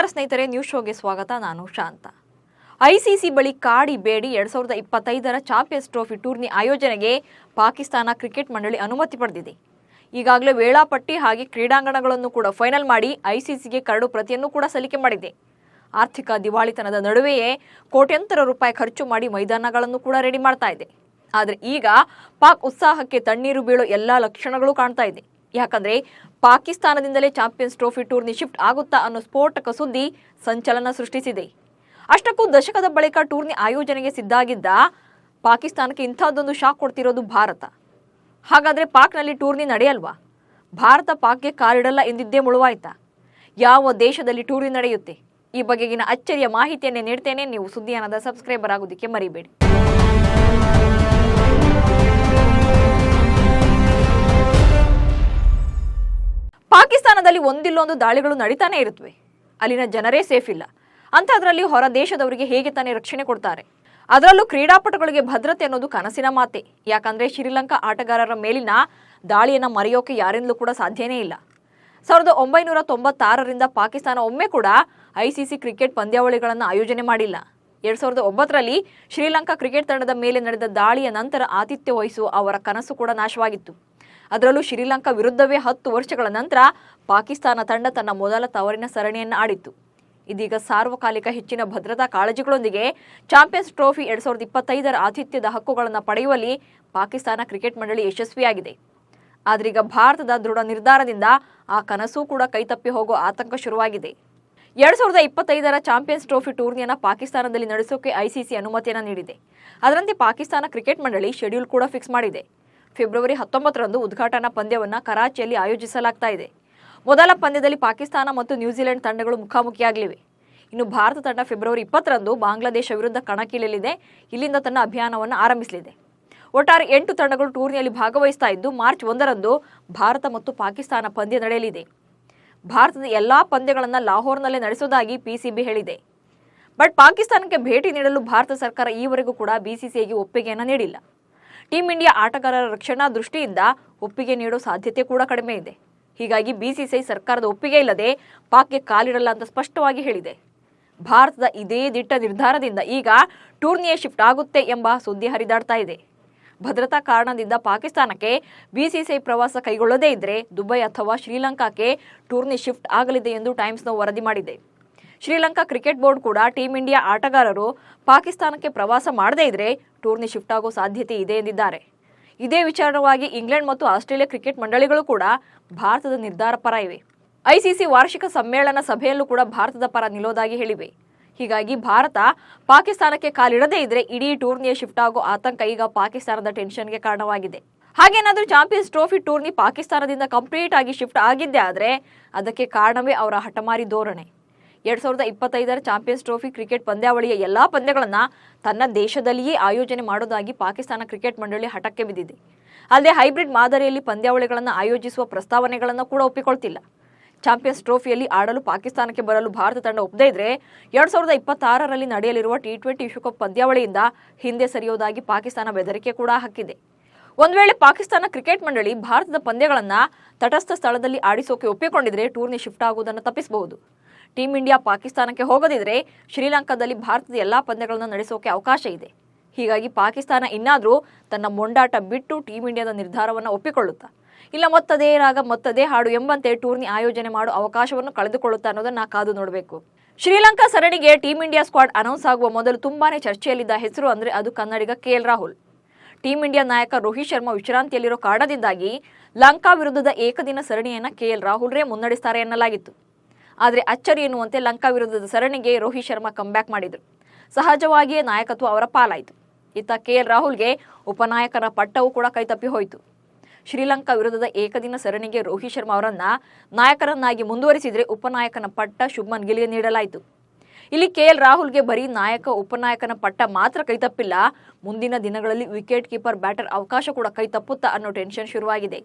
ನಮಸ್ಕಾರ ಸ್ನೇಹಿತರೆ, ನ್ಯೂಸ್ ಶೋಗೆ ಸ್ವಾಗತ. ನಾನು ಶಾಂತ. ಐಸಿಸಿ ಬಳಿ ಕಾಡಿ ಬೇಡಿ 2025ರ ಚಾಂಪಿಯನ್ಸ್ ಟ್ರೋಫಿ ಟೂರ್ನಿ ಆಯೋಜನೆಗೆ ಪಾಕಿಸ್ತಾನ ಕ್ರಿಕೆಟ್ ಮಂಡಳಿ ಅನುಮತಿ ಪಡೆದಿದೆ. ಈಗಾಗಲೇ ವೇಳಾಪಟ್ಟಿ ಹಾಗೆ ಕ್ರೀಡಾಂಗಣಗಳನ್ನು ಕೂಡ ಫೈನಲ್ ಮಾಡಿ ಐಸಿಸಿಗೆ ಕರಡು ಪ್ರತಿಯನ್ನು ಕೂಡ ಸಲ್ಲಿಕೆ ಮಾಡಿದೆ. ಆರ್ಥಿಕ ದಿವಾಳಿತನದ ನಡುವೆಯೇ ಕೋಟ್ಯಂತರ ರೂಪಾಯಿ ಖರ್ಚು ಮಾಡಿ ಮೈದಾನಗಳನ್ನು ಕೂಡ ರೆಡಿ ಮಾಡ್ತಾ ಇದೆ. ಆದರೆ ಈಗ ಪಾಕ್ ಉತ್ಸಾಹಕ್ಕೆ ತಣ್ಣೀರು ಬೀಳೋ ಎಲ್ಲ ಲಕ್ಷಣಗಳು ಕಾಣ್ತಾ ಇದೆ. ಯಾಕಂದ್ರೆ ಪಾಕಿಸ್ತಾನದಿಂದಲೇ ಚಾಂಪಿಯನ್ಸ್ ಟ್ರೋಫಿ ಟೂರ್ನಿ ಶಿಫ್ಟ್ ಆಗುತ್ತಾ ಅನ್ನೋ ಸ್ಫೋಟಕ ಸುದ್ದಿ ಸಂಚಲನ ಸೃಷ್ಟಿಸಿದೆ. ಅಷ್ಟಕ್ಕೂ ದಶಕದ ಬಳಿಕ ಟೂರ್ನಿ ಆಯೋಜನೆಗೆ ಸಿದ್ಧಾಗಿದ್ದ ಪಾಕಿಸ್ತಾನಕ್ಕೆ ಇಂಥದ್ದೊಂದು ಶಾಕ್ ಕೊಡ್ತಿರೋದು ಭಾರತ. ಹಾಗಾದ್ರೆ ಪಾಕ್ನಲ್ಲಿ ಟೂರ್ನಿ ನಡೆಯಲ್ವಾ? ಭಾರತ ಪಾಕ್ಗೆ ಕಾಲಿಡಲ್ಲ ಎಂದಿದ್ದೇ ಮುಳುವಾಯ್ತಾ? ಯಾವ ದೇಶದಲ್ಲಿ ಟೂರ್ನಿ ನಡೆಯುತ್ತೆ? ಈ ಬಗೆಗಿನ ಅಚ್ಚರಿಯ ಮಾಹಿತಿಯನ್ನೇ ನೀಡ್ತೇನೆ. ನೀವು ಸುದ್ದಿಯಾನದ ಸಬ್ಸ್ಕ್ರೈಬರ್ ಆಗೋದಕ್ಕೆ ಮರಿಬೇಡಿ. ಪಾಕಿಸ್ತಾನದಲ್ಲಿ ಒಂದಿಲ್ಲೊಂದು ದಾಳಿಗಳು ನಡೀತಾನೆ ಇರುತ್ತವೆ. ಅಲ್ಲಿನ ಜನರೇ ಸೇಫ್ ಇಲ್ಲ. ಅಂಥದ್ರಲ್ಲಿ ಹೊರ ದೇಶದವರಿಗೆ ಹೇಗೆ ತಾನೇ ರಕ್ಷಣೆ ಕೊಡ್ತಾರೆ? ಅದರಲ್ಲೂ ಕ್ರೀಡಾಪಟುಗಳಿಗೆ ಭದ್ರತೆ ಅನ್ನೋದು ಕನಸಿನ ಮಾತೆ. ಯಾಕಂದ್ರೆ ಶ್ರೀಲಂಕಾ ಆಟಗಾರರ ಮೇಲಿನ ದಾಳಿಯನ್ನು ಮರೆಯೋಕೆ ಯಾರಿಂದಲೂ ಕೂಡ ಸಾಧ್ಯನೇ ಇಲ್ಲ. 1996ರಿಂದ ಪಾಕಿಸ್ತಾನ ಒಮ್ಮೆ ಕೂಡ ಐಸಿಸಿ ಕ್ರಿಕೆಟ್ ಪಂದ್ಯಾವಳಿಗಳನ್ನು ಆಯೋಜನೆ ಮಾಡಿಲ್ಲ. 2009ರಲ್ಲಿ ಶ್ರೀಲಂಕಾ ಕ್ರಿಕೆಟ್ ತಂಡದ ಮೇಲೆ ನಡೆದ ದಾಳಿಯ ನಂತರ ಆತಿಥ್ಯ ವಹಿಸುವ ಅವರ ಕನಸು ಕೂಡ ನಾಶವಾಗಿತ್ತು. ಅದರಲ್ಲೂ ಶ್ರೀಲಂಕಾ ವಿರುದ್ಧವೇ 10 ವರ್ಷಗಳ ನಂತರ ಪಾಕಿಸ್ತಾನ ತಂಡ ತನ್ನ ಮೊದಲ ತವರಿನ ಸರಣಿಯನ್ನು ಆಡಿತ್ತು. ಇದೀಗ ಸಾರ್ವಕಾಲಿಕ ಹೆಚ್ಚಿನ ಭದ್ರತಾ ಕಾಳಜಿಗಳೊಂದಿಗೆ ಚಾಂಪಿಯನ್ಸ್ ಟ್ರೋಫಿ 2025ರ ಆತಿಥ್ಯದ ಹಕ್ಕುಗಳನ್ನು ಪಡೆಯುವಲ್ಲಿ ಪಾಕಿಸ್ತಾನ ಕ್ರಿಕೆಟ್ ಮಂಡಳಿ ಯಶಸ್ವಿಯಾಗಿದೆ. ಆದ್ರೀಗ ಭಾರತದ ದೃಢ ನಿರ್ಧಾರದಿಂದ ಆ ಕನಸೂ ಕೂಡ ಕೈತಪ್ಪಿ ಹೋಗೋ ಆತಂಕ ಶುರುವಾಗಿದೆ. 2025ರ ಚಾಂಪಿಯನ್ಸ್ ಟ್ರೋಫಿ ಟೂರ್ನಿಯನ್ನು ಪಾಕಿಸ್ತಾನದಲ್ಲಿ ನಡೆಸೋಕೆ ಐಸಿಸಿ ಅನುಮತಿಯನ್ನು ನೀಡಿದೆ. ಅದರಂತೆ ಪಾಕಿಸ್ತಾನ ಕ್ರಿಕೆಟ್ ಮಂಡಳಿ ಶೆಡ್ಯೂಲ್ ಕೂಡ ಫಿಕ್ಸ್ ಮಾಡಿದೆ. ಫೆಬ್ರವರಿ 19ರಂದು ಉದ್ಘಾಟನಾ ಪಂದ್ಯವನ್ನು ಕರಾಚಿಯಲ್ಲಿ ಆಯೋಜಿಸಲಾಗ್ತಾ ಇದೆ. ಮೊದಲ ಪಂದ್ಯದಲ್ಲಿ ಪಾಕಿಸ್ತಾನ ಮತ್ತು ನ್ಯೂಜಿಲೆಂಡ್ ತಂಡಗಳು ಮುಖಾಮುಖಿಯಾಗಲಿವೆ. ಇನ್ನು ಭಾರತ ತಂಡ ಫೆಬ್ರವರಿ 20ರಂದು ಬಾಂಗ್ಲಾದೇಶ ವಿರುದ್ಧ ಕಣಕ್ಕಿಳಿಯಲಿದೆ. ಇಲ್ಲಿಂದ ತನ್ನ ಅಭಿಯಾನವನ್ನು ಆರಂಭಿಸಲಿದೆ. ಒಟ್ಟಾರೆ 8 ತಂಡಗಳು ಟೂರ್ನಿಯಲ್ಲಿ ಭಾಗವಹಿಸ್ತಾ ಇದ್ದು ಮಾರ್ಚ್ 1ರಂದು ಭಾರತ ಮತ್ತು ಪಾಕಿಸ್ತಾನ ಪಂದ್ಯ ನಡೆಯಲಿದೆ. ಭಾರತದ ಎಲ್ಲಾ ಪಂದ್ಯಗಳನ್ನು ಲಾಹೋರ್ನಲ್ಲೇ ನಡೆಸುವುದಾಗಿ ಪಿಸಿಬಿ ಹೇಳಿದೆ. ಬಟ್ ಪಾಕಿಸ್ತಾನಕ್ಕೆ ಭೇಟಿ ನೀಡಲು ಭಾರತ ಸರ್ಕಾರ ಈವರೆಗೂ ಕೂಡ ಬಿಸಿಸಿಐಗೆ ಒಪ್ಪಿಗೆಯನ್ನು ನೀಡಿಲ್ಲ. ಟೀಂ ಇಂಡಿಯಾ ಆಟಗಾರರ ರಕ್ಷಣಾ ದೃಷ್ಟಿಯಿಂದ ಒಪ್ಪಿಗೆ ನೀಡೋ ಸಾಧ್ಯತೆ ಕೂಡ ಕಡಿಮೆ ಇದೆ. ಹೀಗಾಗಿ ಬಿಸಿಸಿಐ ಸರ್ಕಾರದ ಒಪ್ಪಿಗೆ ಇಲ್ಲದೆ ಪಾಕ್ಗೆ ಕಾಲಿಡಲ್ಲ ಅಂತ ಸ್ಪಷ್ಟವಾಗಿ ಹೇಳಿದೆ. ಭಾರತದ ಇದೇ ದಿಟ್ಟ ನಿರ್ಧಾರದಿಂದ ಈಗ ಟೂರ್ನಿಯೇ ಶಿಫ್ಟ್ ಆಗುತ್ತೆ ಎಂಬ ಸುದ್ದಿ ಹರಿದಾಡ್ತಾ ಇದೆ. ಭದ್ರತಾ ಕಾರಣದಿಂದ ಪಾಕಿಸ್ತಾನಕ್ಕೆ ಬಿಸಿಸಿಐ ಪ್ರವಾಸ ಕೈಗೊಳ್ಳದೇ ಇದ್ರೆ ದುಬೈ ಅಥವಾ ಶ್ರೀಲಂಕಾಕ್ಕೆ ಟೂರ್ನಿ ಶಿಫ್ಟ್ ಆಗಲಿದೆ ಎಂದು ಟೈಮ್ಸ್ ನೌ ವರದಿ ಮಾಡಿದೆ. ಶ್ರೀಲಂಕಾ ಕ್ರಿಕೆಟ್ ಬೋರ್ಡ್ ಕೂಡ ಟೀಂ ಇಂಡಿಯಾ ಆಟಗಾರರು ಪಾಕಿಸ್ತಾನಕ್ಕೆ ಪ್ರವಾಸ ಮಾಡದೇ ಇದ್ರೆ ಟೂರ್ನಿ ಶಿಫ್ಟ್ ಆಗೋ ಸಾಧ್ಯತೆ ಇದೆ ಎಂದಿದ್ದಾರೆ. ಇದೇ ವಿಚಾರವಾಗಿ ಇಂಗ್ಲೆಂಡ್ ಮತ್ತು ಆಸ್ಟ್ರೇಲಿಯಾ ಕ್ರಿಕೆಟ್ ಮಂಡಳಿಗಳು ಕೂಡ ಭಾರತದ ನಿರ್ಧಾರ ಪರ ಇವೆ. ಐಸಿಸಿ ವಾರ್ಷಿಕ ಸಮ್ಮೇಳನ ಸಭೆಯಲ್ಲೂ ಕೂಡ ಭಾರತದ ಪರ ನಿಲ್ಲೋದಾಗಿ ಹೇಳಿವೆ. ಹೀಗಾಗಿ ಭಾರತ ಪಾಕಿಸ್ತಾನಕ್ಕೆ ಕಾಲಿಡದೇ ಇದ್ರೆ ಇಡೀ ಟೂರ್ನಿಯ ಶಿಫ್ಟ್ ಆಗೋ ಆತಂಕ ಈಗ ಪಾಕಿಸ್ತಾನದ ಟೆನ್ಷನ್ಗೆ ಕಾರಣವಾಗಿದೆ. ಹಾಗೇನಾದ್ರೂ ಚಾಂಪಿಯನ್ಸ್ ಟ್ರೋಫಿ ಟೂರ್ನಿ ಪಾಕಿಸ್ತಾನದಿಂದ ಕಂಪ್ಲೀಟ್ ಆಗಿ ಶಿಫ್ಟ್ ಆಗಿದ್ದೆ ಆದ್ರೆ ಅದಕ್ಕೆ ಕಾರಣವೇ ಅವರ ಹಠಮಾರಿ ಧೋರಣೆ. 2025ರ ಚಾಂಪಿಯನ್ಸ್ ಟ್ರೋಫಿ ಕ್ರಿಕೆಟ್ ಪಂದ್ಯಾವಳಿಯ ಎಲ್ಲಾ ಪಂದ್ಯಗಳನ್ನು ತನ್ನ ದೇಶದಲ್ಲಿಯೇ ಆಯೋಜನೆ ಮಾಡೋದಾಗಿ ಪಾಕಿಸ್ತಾನ ಕ್ರಿಕೆಟ್ ಮಂಡಳಿ ಹಠಕ್ಕೆ ಬಿದ್ದಿದೆ. ಅಲ್ಲದೆ ಹೈಬ್ರಿಡ್ ಮಾದರಿಯಲ್ಲಿ ಪಂದ್ಯಾವಳಿಗಳನ್ನು ಆಯೋಜಿಸುವ ಪ್ರಸ್ತಾವನೆಗಳನ್ನು ಕೂಡ ಒಪ್ಪಿಕೊಳ್ತಿಲ್ಲ. ಚಾಂಪಿಯನ್ಸ್ ಟ್ರೋಫಿಯಲ್ಲಿ ಆಡಲು ಪಾಕಿಸ್ತಾನಕ್ಕೆ ಬರಲು ಭಾರತ ತಂಡ ಒಪ್ಪದೇ ಇದ್ರೆ 2026ರಲ್ಲಿ ನಡೆಯಲಿರುವ T20 ವಿಶ್ವಕಪ್ ಪಂದ್ಯಾವಳಿಯಿಂದ ಹಿಂದೆ ಸರಿಯೋದಾಗಿ ಪಾಕಿಸ್ತಾನ ಬೆದರಿಕೆ ಕೂಡ ಹಾಕಿದೆ. ಒಂದು ವೇಳೆ ಪಾಕಿಸ್ತಾನ ಕ್ರಿಕೆಟ್ ಮಂಡಳಿ ಭಾರತದ ಪಂದ್ಯಗಳನ್ನು ತಟಸ್ಥ ಸ್ಥಳದಲ್ಲಿ ಆಡಿಸೋಕೆ ಒಪ್ಪಿಕೊಂಡಿದ್ರೆ ಟೂರ್ನಿ ಶಿಫ್ಟ್ ಆಗುವುದನ್ನು ತಪ್ಪಿಸಬಹುದು. ಟೀಂ ಇಂಡಿಯಾ ಪಾಕಿಸ್ತಾನಕ್ಕೆ ಹೋಗದಿದ್ರೆ ಶ್ರೀಲಂಕಾದಲ್ಲಿ ಭಾರತದ ಎಲ್ಲಾ ಪಂದ್ಯಗಳನ್ನು ನಡೆಸೋಕೆ ಅವಕಾಶ ಇದೆ. ಹೀಗಾಗಿ ಪಾಕಿಸ್ತಾನ ಇನ್ನಾದರೂ ತನ್ನ ಮೊಂಡಾಟ ಬಿಟ್ಟು ಟೀಂ ಇಂಡಿಯಾದ ನಿರ್ಧಾರವನ್ನು ಒಪ್ಪಿಕೊಳ್ಳುತ್ತಾ, ಇಲ್ಲ ಮತ್ತದೇ ರಾಗ ಮತ್ತದೇ ಹಾಡು ಎಂಬಂತೆ ಟೂರ್ನಿ ಆಯೋಜನೆ ಮಾಡುವ ಅವಕಾಶವನ್ನು ಕಳೆದುಕೊಳ್ಳುತ್ತಾ ಅನ್ನೋದನ್ನ ಕಾದು ನೋಡಬೇಕು. ಶ್ರೀಲಂಕಾ ಸರಣಿಗೆ ಟೀಂ ಇಂಡಿಯಾ ಸ್ಕ್ವಾಡ್ ಅನೌನ್ಸ್ ಆಗುವ ಮೊದಲು ತುಂಬಾನೇ ಚರ್ಚೆಯಲ್ಲಿದ್ದ ಹೆಸರು ಅಂದ್ರೆ ಅದು ಕನ್ನಡಿಗ KL ರಾಹುಲ್. ಟೀಂ ಇಂಡಿಯಾ ನಾಯಕ ರೋಹಿತ್ ಶರ್ಮಾ ವಿಶ್ರಾಂತಿಯಲ್ಲಿರೋ ಕಾರಣದಿಂದಾಗಿ ಲಂಕಾ ವಿರುದ್ಧದ ಏಕದಿನ ಸರಣಿಯನ್ನ KL ರಾಹುಲ್ರೇ ಮುನ್ನಡೆಸ್ತಾರೆ ಎನ್ನಲಾಗಿತ್ತು. ಆದರೆ ಅಚ್ಚರಿ ಎನ್ನುವಂತೆ ಲಂಕಾ ವಿರುದ್ಧದ ಸರಣಿಗೆ ರೋಹಿತ್ ಶರ್ಮಾ ಕಂಬ್ಯಾಕ್ ಮಾಡಿದ್ರು. ಸಹಜವಾಗಿಯೇ ನಾಯಕತ್ವ ಅವರ ಪಾಲಾಯಿತು. ಇತ್ತ KL ರಾಹುಲ್ಗೆ ಉಪನಾಯಕನ ಪಟ್ಟವೂ ಕೂಡ ಕೈತಪ್ಪಿ ಹೋಯಿತು. ಶ್ರೀಲಂಕಾ ವಿರುದ್ಧದ ಏಕದಿನ ಸರಣಿಗೆ ರೋಹಿತ್ ಶರ್ಮಾ ಅವರನ್ನ ನಾಯಕರನ್ನಾಗಿ ಮುಂದುವರಿಸಿದ್ರೆ ಉಪನಾಯಕನ ಪಟ್ಟ ಶುಭ್ಮನ್ ಗಿಲ್ಗೆ ನೀಡಲಾಯಿತು. ಇಲ್ಲಿ KL ರಾಹುಲ್ಗೆ ಬರೀ ನಾಯಕ ಉಪನಾಯಕನ ಪಟ್ಟ ಮಾತ್ರ ಕೈತಪ್ಪಿಲ್ಲ, ಮುಂದಿನ ದಿನಗಳಲ್ಲಿ ವಿಕೆಟ್ ಕೀಪರ್ ಬ್ಯಾಟರ್ ಅವಕಾಶ ಕೂಡ ಕೈತಪ್ಪುತ್ತಾ ಅನ್ನೋ ಟೆನ್ಷನ್ ಶುರುವಾಗಿದೆ.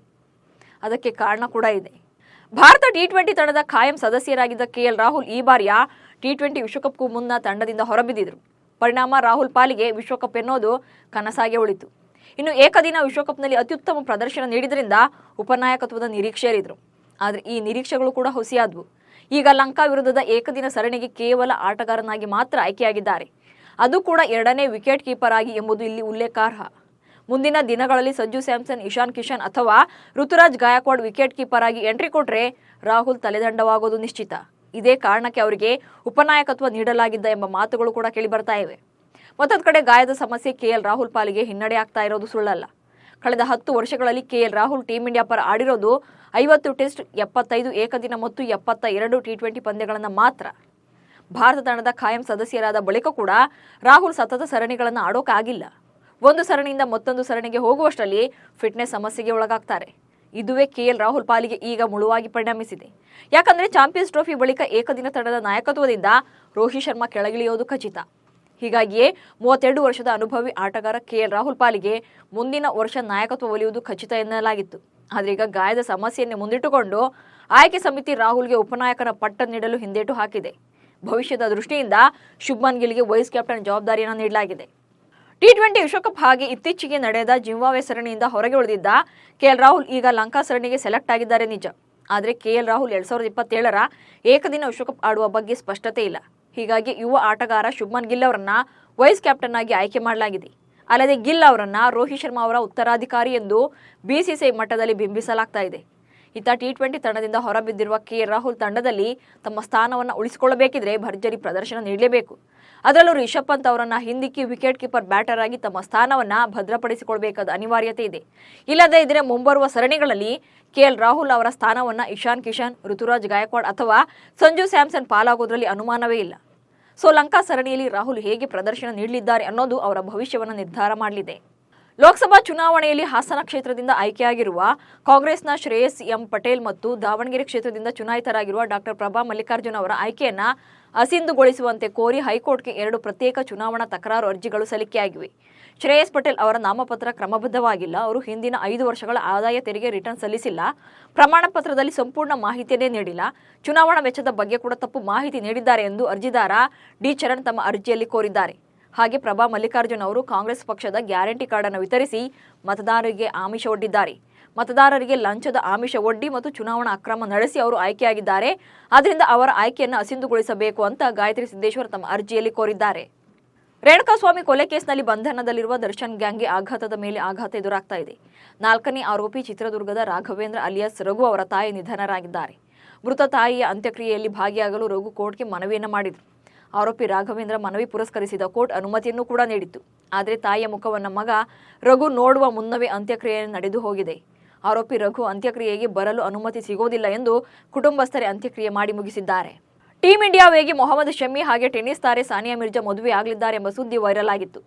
ಅದಕ್ಕೆ ಕಾರಣ ಕೂಡ ಇದೆ. ಭಾರತ T20 ತಂಡದ ಖಾಯಂ ಸದಸ್ಯರಾಗಿದ್ದ KL ರಾಹುಲ್ ಈ ಬಾರಿಯ T20 ವಿಶ್ವಕಪ್ಗೂ ಮುನ್ನ ತಂಡದಿಂದ ಹೊರಬಿದ್ದಿದ್ರು. ಪರಿಣಾಮ ರಾಹುಲ್ ಪಾಲಿಗೆ ವಿಶ್ವಕಪ್ ಎನ್ನೋದು ಕನಸಾಗೆ ಉಳಿತು. ಇನ್ನು ಏಕದಿನ ವಿಶ್ವಕಪ್ನಲ್ಲಿ ಅತ್ಯುತ್ತಮ ಪ್ರದರ್ಶನ ನೀಡಿದ್ರಿಂದ ಉಪನಾಯಕತ್ವದ ನಿರೀಕ್ಷೆಯಲ್ಲಿದ್ದರು. ಆದರೆ ಈ ನಿರೀಕ್ಷೆಗಳು ಕೂಡ ಹುಸಿಯಾದವು. ಈಗ ಲಂಕಾ ವಿರುದ್ಧದ ಏಕದಿನ ಸರಣಿಗೆ ಕೇವಲ ಆಟಗಾರನಾಗಿ ಮಾತ್ರ ಆಯ್ಕೆಯಾಗಿದ್ದಾರೆ. ಅದು ಕೂಡ 2ನೇ ವಿಕೆಟ್ ಕೀಪರ್ ಆಗಿ ಎಂಬುದು ಇಲ್ಲಿ ಉಲ್ಲೇಖಾರ್ಹ. ಮುಂದಿನ ದಿನಗಳಲ್ಲಿ ಸಂಜು ಸ್ಯಾಮ್ಸನ್, ಇಶಾನ್ ಕಿಶನ್ ಅಥವಾ ಋತುರಾಜ್ ಗಾಯಕ್ವಾಡ್ ವಿಕೆಟ್ ಕೀಪರ್ ಆಗಿ ಎಂಟ್ರಿ ಕೊಟ್ರೆ ರಾಹುಲ್ ತಲೆದಂಡವಾಗೋದು ನಿಶ್ಚಿತ. ಇದೇ ಕಾರಣಕ್ಕೆ ಅವರಿಗೆ ಉಪನಾಯಕತ್ವ ನೀಡಲಾಗಿದ್ದ ಎಂಬ ಮಾತುಗಳು ಕೂಡ ಕೇಳಿಬರ್ತಾ ಇವೆ. ಮತ್ತೊಂದು ಕಡೆ ಗಾಯದ ಸಮಸ್ಯೆ ಕೆಎಲ್ ರಾಹುಲ್ ಪಾಲಿಗೆ ಹಿನ್ನಡೆ ಆಗ್ತಾ ಇರೋದು ಸುಳ್ಳಲ್ಲ. ಕಳೆದ 10 ವರ್ಷಗಳಲ್ಲಿ ಕೆಎಲ್ ರಾಹುಲ್ ಟೀಂ ಇಂಡಿಯಾ ಪರ ಆಡಿರೋದು 50 ಟೆಸ್ಟ್, 75 ಏಕದಿನ ಮತ್ತು 72 ಟಿ20 ಪಂದ್ಯಗಳನ್ನು ಮಾತ್ರ. ಭಾರತ ತಂಡದ ಖಾಯಂ ಸದಸ್ಯರಾದ ಬಳಿಕ ಕೂಡ ರಾಹುಲ್ ಸತತ ಸರಣಿಗಳನ್ನು ಆಡೋಕ್ಕಾಗಿಲ್ಲ. ಒಂದು ಸರಣಿಯಿಂದ ಮತ್ತೊಂದು ಸರಣಿಗೆ ಹೋಗುವಷ್ಟರಲ್ಲಿ ಫಿಟ್ನೆಸ್ ಸಮಸ್ಯೆಗೆ ಒಳಗಾಗ್ತಾರೆ. ಇದುವೇ ಕೆಎಲ್ ರಾಹುಲ್ ಪಾಲಿಗೆ ಈಗ ಮುಳುವಾಗಿ ಪರಿಣಮಿಸಿದೆ. ಯಾಕಂದ್ರೆ ಚಾಂಪಿಯನ್ಸ್ ಟ್ರೋಫಿ ಬಳಿಕ ಏಕದಿನ ತಂಡದ ನಾಯಕತ್ವದಿಂದ ರೋಹಿತ್ ಶರ್ಮಾ ಕೆಳಗಿಳಿಯೋದು ಖಚಿತ. ಹೀಗಾಗಿಯೇ 32 ವರ್ಷದ ಅನುಭವಿ ಆಟಗಾರ ಕೆಎಲ್ ರಾಹುಲ್ ಪಾಲಿಗೆ ಮುಂದಿನ ವರ್ಷ ನಾಯಕತ್ವ ಒಲಿಯುವುದು ಖಚಿತ ಎನ್ನಲಾಗಿತ್ತು. ಆದರೆ ಈಗ ಗಾಯದ ಸಮಸ್ಯೆಯನ್ನೇ ಮುಂದಿಟ್ಟುಕೊಂಡು ಆಯ್ಕೆ ಸಮಿತಿ ರಾಹುಲ್ಗೆ ಉಪನಾಯಕನ ಪಟ್ಟ ನೀಡಲು ಹಿಂದೇಟು ಹಾಕಿದೆ. ಭವಿಷ್ಯದ ದೃಷ್ಟಿಯಿಂದ ಶುಭ್ಮನ್ ಗಿಲ್ಗೆ ವೈಸ್ ಕ್ಯಾಪ್ಟನ್ ಜವಾಬ್ದಾರಿಯನ್ನು ನೀಡಲಾಗಿದೆ. ಟಿ20 ವಿಶ್ವಕಪ್ ಹಾಗೆ ಇತ್ತೀಚೆಗೆ ನಡೆದ ಜಿಂಬಾಬ್ವೆ ಸರಣಿಯಿಂದ ಹೊರಗೆ ಉಳಿದಿದ್ದ ಕೆಎಲ್ ರಾಹುಲ್ ಈಗ ಲಂಕಾ ಸರಣಿಗೆ ಸೆಲೆಕ್ಟ್ ಆಗಿದ್ದಾರೆ ನಿಜ. ಆದರೆ ಕೆಎಲ್ ರಾಹುಲ್ 2027ರ ಏಕದಿನ ವಿಶ್ವಕಪ್ ಆಡುವ ಬಗ್ಗೆ ಸ್ಪಷ್ಟತೆ ಇಲ್ಲ. ಹೀಗಾಗಿ ಯುವ ಆಟಗಾರ ಶುಭ್ಮನ್ ಗಿಲ್ ಅವರನ್ನ ವೈಸ್ ಕ್ಯಾಪ್ಟನ್ ಆಗಿ ಆಯ್ಕೆ ಮಾಡಲಾಗಿದೆ. ಅಲ್ಲದೆ ಗಿಲ್ ಅವರನ್ನ ರೋಹಿತ್ ಶರ್ಮಾ ಅವರ ಉತ್ತರಾಧಿಕಾರಿ ಎಂದು ಬಿಸಿಸಿಐ ಮಟ್ಟದಲ್ಲಿ ಬಿಂಬಿಸಲಾಗ್ತಾ ಇದೆ. ಇತ್ತ ಟಿ20 ತಂಡದಿಂದ ಹೊರಬಿದ್ದಿರುವ ಕೆಎಲ್ ರಾಹುಲ್ ತಂಡದಲ್ಲಿ ತಮ್ಮ ಸ್ಥಾನವನ್ನು ಉಳಿಸಿಕೊಳ್ಳಬೇಕಿದ್ರೆ ಭರ್ಜರಿ ಪ್ರದರ್ಶನ ನೀಡಲೇಬೇಕು. ಅದರಲ್ಲೂ ರಿಷಬ್ ಪಂತ್ ಅವರನ್ನ ಹಿಂದಿಕ್ಕಿ ವಿಕೆಟ್ ಕೀಪರ್ ಬ್ಯಾಟರ್ ಆಗಿ ತಮ್ಮ ಸ್ಥಾನವನ್ನ ಭದ್ರಪಡಿಸಿಕೊಳ್ಳಬೇಕಾದ ಅನಿವಾರ್ಯತೆ ಇದೆ. ಇಲ್ಲದೇ ಇದ್ರೆ ಮುಂಬರುವ ಸರಣಿಗಳಲ್ಲಿ ಕೆಎಲ್ ರಾಹುಲ್ ಅವರ ಸ್ಥಾನವನ್ನ ಇಶಾನ್ ಕಿಶನ್, ಋತುರಾಜ್ ಗಾಯಕ್ವಾಡ್ ಅಥವಾ ಸಂಜು ಸ್ಯಾಮ್ಸನ್ ಪಾಲಾಗೋದ್ರಲ್ಲಿ ಅನುಮಾನವೇ ಇಲ್ಲ. ಸೊ ಲಂಕಾ ಸರಣಿಯಲ್ಲಿ ರಾಹುಲ್ ಹೇಗೆ ಪ್ರದರ್ಶನ ನೀಡಲಿದ್ದಾರೆ ಅನ್ನೋದು ಅವರ ಭವಿಷ್ಯವನ್ನು ನಿರ್ಧಾರ ಮಾಡಲಿದೆ. ಲೋಕಸಭಾ ಚುನಾವಣೆಯಲ್ಲಿ ಹಾಸನ ಕ್ಷೇತ್ರದಿಂದ ಆಯ್ಕೆಯಾಗಿರುವ ಕಾಂಗ್ರೆಸ್ನ ಶ್ರೇಯಸ್ ಎಂ ಪಟೇಲ್ ಮತ್ತು ದಾವಣಗೆರೆ ಕ್ಷೇತ್ರದಿಂದ ಚುನಾಯಿತರಾಗಿರುವ ಡಾಕ್ಟರ್ ಪ್ರಭಾ ಮಲ್ಲಿಕಾರ್ಜುನ್ ಅವರ ಆಯ್ಕೆಯನ್ನ ಅಸಿಂಧುಗೊಳಿಸುವಂತೆ ಕೋರಿ ಹೈಕೋರ್ಟ್ಗೆ 2 ಪ್ರತ್ಯೇಕ ಚುನಾವಣಾ ತಕರಾರು ಅರ್ಜಿಗಳು ಸಲ್ಲಿಕೆಯಾಗಿವೆ. ಶ್ರೇಯಸ್ ಪಟೇಲ್ ಅವರ ನಾಮಪತ್ರ ಕ್ರಮಬದ್ಧವಾಗಿಲ್ಲ. ಅವರು ಹಿಂದಿನ 5 ವರ್ಷಗಳ ಆದಾಯ ತೆರಿಗೆ ರಿಟರ್ನ್ ಸಲ್ಲಿಸಿಲ್ಲ. ಪ್ರಮಾಣ ಪತ್ರದಲ್ಲಿ ಸಂಪೂರ್ಣ ಮಾಹಿತಿಯನ್ನೇ ನೀಡಿಲ್ಲ. ಚುನಾವಣಾ ವೆಚ್ಚದ ಬಗ್ಗೆ ಕೂಡ ತಪ್ಪು ಮಾಹಿತಿ ನೀಡಿದ್ದಾರೆ ಎಂದು ಅರ್ಜಿದಾರ ಡಿ ಚರಣ್ ತಮ್ಮ ಅರ್ಜಿಯಲ್ಲಿ ಕೋರಿದ್ದಾರೆ. ಹಾಗೆ ಪ್ರಭಾ ಮಲ್ಲಿಕಾರ್ಜುನ್ ಅವರು ಕಾಂಗ್ರೆಸ್ ಪಕ್ಷದ ಗ್ಯಾರಂಟಿ ಕಾರ್ಡ್ ಅನ್ನು ವಿತರಿಸಿ ಮತದಾರರಿಗೆ ಆಮಿಷ ಒಡ್ಡಿದ್ದಾರೆ. ಮತದಾರರಿಗೆ ಲಂಚದ ಆಮಿಷ ಒಡ್ಡಿ ಮತ್ತು ಚುನಾವಣಾ ಅಕ್ರಮ ನಡೆಸಿ ಅವರು ಆಯ್ಕೆಯಾಗಿದ್ದಾರೆ. ಆದ್ದರಿಂದ ಅವರ ಆಯ್ಕೆಯನ್ನು ಅಸಿಂಧುಗೊಳಿಸಬೇಕು ಅಂತ ಗಾಯತ್ರಿ ಸಿದ್ದೇಶ್ವರ್ ತಮ್ಮ ಅರ್ಜಿಯಲ್ಲಿ ಕೋರಿದ್ದಾರೆ. ರೇಣುಕಾಸ್ವಾಮಿ ಕೊಲೆ ಕೇಸ್ನಲ್ಲಿ ಬಂಧನದಲ್ಲಿರುವ ದರ್ಶನ್ ಗ್ಯಾಂಗ್ಗೆ ಆಘಾತದ ಮೇಲೆ ಆಘಾತ ಎದುರಾಗ್ತಾ ಇದೆ. 4ನೇ ಆರೋಪಿ ಚಿತ್ರದುರ್ಗದ ರಾಘವೇಂದ್ರ ಅಲಿಯಾಸ್ ರಘು ಅವರ ತಾಯಿ ನಿಧನರಾಗಿದ್ದಾರೆ. ಮೃತ ತಾಯಿಯ ಅಂತ್ಯಕ್ರಿಯೆಯಲ್ಲಿ ಭಾಗಿಯಾಗಲು ರಘು ಕೋರ್ಟ್ಗೆ ಮನವಿಯನ್ನು ಮಾಡಿದರು. ಆರೋಪಿ ರಾಘವೇಂದ್ರ ಮನವಿ ಪುರಸ್ಕರಿಸಿದ ಕೋರ್ಟ್ ಅನುಮತಿಯನ್ನು ಕೂಡ ನೀಡಿತ್ತು. ಆದರೆ ತಾಯಿಯ ಮುಖವನ್ನು ಮಗ ರಘು ನೋಡುವ ಮುನ್ನವೇ ಅಂತ್ಯಕ್ರಿಯೆ ನಡೆದು ಹೋಗಿದೆ. ಆರೋಪಿ ರಘು ಅಂತ್ಯಕ್ರಿಯೆಗೆ ಬರಲು ಅನುಮತಿ ಸಿಗೋದಿಲ್ಲ ಎಂದು ಕುಟುಂಬಸ್ಥರೇ ಅಂತ್ಯಕ್ರಿಯೆ ಮಾಡಿ ಮುಗಿಸಿದ್ದಾರೆ. ಟೀಂ ಇಂಡಿಯಾ ವೇಗಿ ಮೊಹಮ್ಮದ್ ಶಮಿ ಹಾಗೆ ಟೆನ್ನಿಸ್ ತಾರೆ ಸಾನಿಯಾ ಮಿರ್ಜಾ ಮದುವೆ ಆಗಲಿದ್ದಾರೆ ಎಂಬ ಸುದ್ದಿ ವೈರಲ್ ಆಗಿತ್ತು.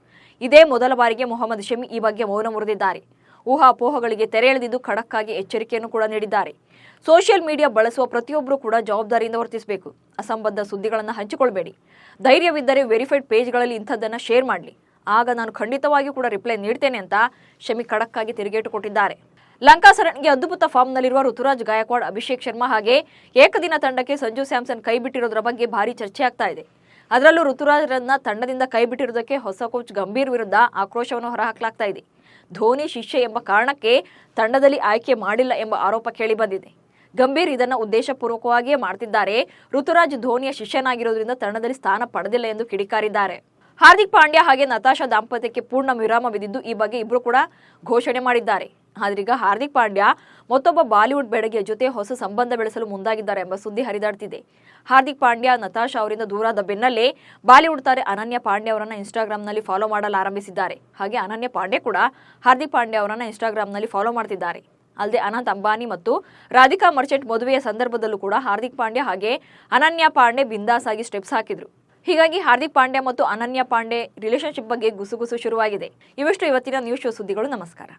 ಇದೇ ಮೊದಲ ಬಾರಿಗೆ ಮೊಹಮ್ಮದ್ ಶಮಿ ಈ ಬಗ್ಗೆ ಮೌನ ಮುರಿದಿದ್ದಾರೆ. ಊಹಾಪೋಹಗಳಿಗೆ ತೆರೆ ಎಳೆದಿದ್ದು ಖಡಕ್ ಆಗಿ ಎಚ್ಚರಿಕೆಯನ್ನು ಕೂಡ ನೀಡಿದ್ದಾರೆ. ಸೋಷಿಯಲ್ ಮೀಡಿಯಾ ಬಳಸುವ ಪ್ರತಿಯೊಬ್ಬರು ಕೂಡ ಜವಾಬ್ದಾರಿಯಿಂದ ವರ್ತಿಸಬೇಕು. ಅಸಂಬದ್ಧ ಸುದ್ದಿಗಳನ್ನು ಹಂಚಿಕೊಳ್ಬೇಡಿ. ಧೈರ್ಯವಿದ್ದರೆ ವೆರಿಫೈಡ್ ಪೇಜ್ಗಳಲ್ಲಿ ಇಂಥದ್ದನ್ನು ಶೇರ್ ಮಾಡಲಿ. ಆಗ ನಾನು ಖಂಡಿತವಾಗಿಯೂ ಕೂಡ ರಿಪ್ಲೈ ನೀಡ್ತೇನೆ ಅಂತ ಶಮಿ ಖಡಕ್ ಆಗಿ ತಿರುಗೇಟು ಕೊಟ್ಟಿದ್ದಾರೆ. ಲಂಕಾ ಸರಣಿಗೆ ಅದ್ಭುತ ಫಾರ್ಮ್ನಲ್ಲಿರುವ ಋತುರಾಜ್ ಗಾಯಕ್ವಾಡ್, ಅಭಿಷೇಕ್ ಶರ್ಮಾ ಹಾಗೆ ಏಕದಿನ ತಂಡಕ್ಕೆ ಸಂಜು ಸ್ಯಾಮ್ಸನ್ ಕೈ ಬಿಟ್ಟಿರೋದ್ರ ಬಗ್ಗೆ ಭಾರಿ ಚರ್ಚೆ ಆಗ್ತಾ ಇದೆ. ಅದರಲ್ಲೂ ಋತುರಾಜ್ರನ್ನ ತಂಡದಿಂದ ಕೈ ಬಿಟ್ಟಿರುವುದಕ್ಕೆ ಹೊಸ ಕೋಚ್ ಗಂಭೀರ್ ವಿರುದ್ಧ ಆಕ್ರೋಶವನ್ನು ಹೊರಹಾಕಲಾಗ್ತಾ ಇದೆ. ಧೋನಿ ಶಿಷ್ಯ ಎಂಬ ಕಾರಣಕ್ಕೆ ತಂಡದಲ್ಲಿ ಆಯ್ಕೆ ಮಾಡಿಲ್ಲ ಎಂಬ ಆರೋಪ ಕೇಳಿಬಂದಿದೆ. ಗಂಭೀರ್ ಇದನ್ನು ಉದ್ದೇಶಪೂರ್ವಕವಾಗಿಯೇ ಮಾಡ್ತಿದ್ದಾರೆ. ಋತುರಾಜ್ ಧೋನಿಯ ಶಿಷ್ಯನಾಗಿರೋದ್ರಿಂದ ತಂಡದಲ್ಲಿ ಸ್ಥಾನ ಪಡೆದಿಲ್ಲ ಎಂದು ಕಿಡಿಕಾರಿದ್ದಾರೆ. ಹಾರ್ದಿಕ್ ಪಾಂಡ್ಯ ಹಾಗೆ ನತಾಶಾ ದಾಂಪತ್ಯಕ್ಕೆ ಪೂರ್ಣ ವಿರಾಮ ಬಿದ್ದಿದ್ದು ಈ ಬಗ್ಗೆ ಇಬ್ಬರು ಕೂಡ ಘೋಷಣೆ ಮಾಡಿದ್ದಾರೆ. ಆದ್ರೀಗ ಹಾರ್ದಿಕ್ ಪಾಂಡ್ಯ ಮತ್ತೊಬ್ಬ ಬಾಲಿವುಡ್ ಬೆಡಗಿಯ ಜೊತೆ ಹೊಸ ಸಂಬಂಧ ಬೆಳೆಸಲು ಮುಂದಾಗಿದ್ದಾರೆ ಎಂಬ ಸುದ್ದಿ ಹರಿದಾಡ್ತಿದೆ. ಹಾರ್ದಿಕ್ ಪಾಂಡ್ಯ ನತಾಶಾ ಅವರಿಂದ ದೂರಾದ ಬೆನ್ನಲ್ಲೇ ಬಾಲಿವುಡ್ ತಾರೆ ಅನನ್ಯ ಪಾಂಡ್ಯ ಅವರನ್ನ ಇನ್ಸ್ಟಾಗ್ರಾಂನಲ್ಲಿ ಫಾಲೋ ಮಾಡಲು ಆರಂಭಿಸಿದ್ದಾರೆ. ಹಾಗೆ ಅನನ್ಯ ಪಾಂಡ್ಯ ಕೂಡ ಹಾರ್ದಿಕ್ ಪಾಂಡ್ಯ ಅವರನ್ನ ಇನ್ಸ್ಟಾಗ್ರಾಂನಲ್ಲಿ ಫಾಲೋ ಮಾಡ್ತಿದ್ದಾರೆ. ಅಲ್ಲದೆ ಅನಂತ್ ಅಂಬಾನಿ ಮತ್ತು ರಾಧಿಕಾ ಮರ್ಚೆಂಟ್ ಮದುವೆಯ ಸಂದರ್ಭದಲ್ಲೂ ಕೂಡ ಹಾರ್ದಿಕ್ ಪಾಂಡ್ಯ ಹಾಗೆ ಅನನ್ಯ ಪಾಂಡೆ ಬಿಂದಾಸ್ ಆಗಿ ಸ್ಟೆಪ್ಸ್ ಹಾಕಿದ್ರು. ಹೀಗಾಗಿ ಹಾರ್ದಿಕ್ ಪಾಂಡ್ಯ ಮತ್ತು ಅನನ್ಯ ಪಾಂಡೆ ರಿಲೇಶನ್ಶಿಪ್ ಬಗ್ಗೆ ಗುಸುಗುಸು ಶುರುವಾಗಿದೆ. ಇವಿಷ್ಟು ಇವತ್ತಿನ ನ್ಯೂಸ್ ಶೋ ಸುದ್ದಿಗಳು. ನಮಸ್ಕಾರ.